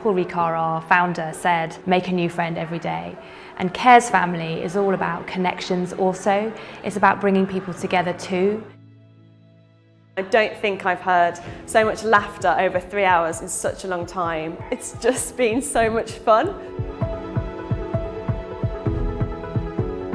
Paul Ricard, our founder, said, make a new friend every day. And Care's family is all about connections also. It's about bringing people together too. I don't think I've heard so much laughter over 3 hours in such a long time. It's just been so much fun.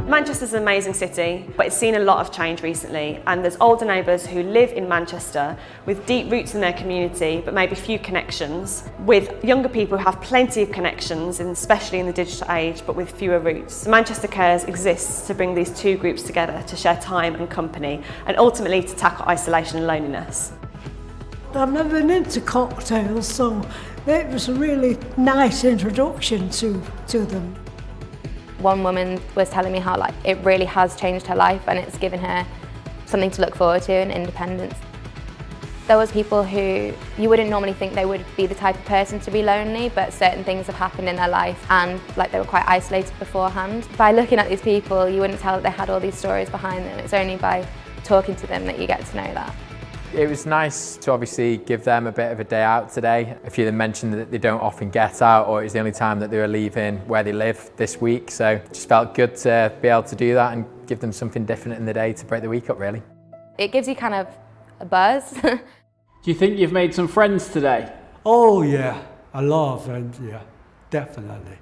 Manchester's an amazing city, but it's seen a lot of change recently, and there's older neighbours who live in Manchester with deep roots in their community but maybe few connections, with younger people who have plenty of connections, especially in the digital age, but with fewer roots. Manchester Cares exists to bring these two groups together to share time and company, and ultimately to tackle isolation and loneliness. I've never been into cocktails, so it was a really nice introduction to them. One woman was telling me how it really has changed her life, and it's given her something to look forward to and independence. There was people who you wouldn't normally think they would be the type of person to be lonely, but certain things have happened in their life and they were quite isolated beforehand. By looking at these people, you wouldn't tell that they had all these stories behind them. It's only by talking to them that you get to know that. It was nice to obviously give them a bit of a day out today. A few of them mentioned that they don't often get out, or it was the only time that they were leaving where they live this week. So it just felt good to be able to do that and give them something different in the day to break the week up, really. It gives you kind of a buzz. Do you think you've made some friends today? Oh yeah, a lot of friends, yeah, definitely.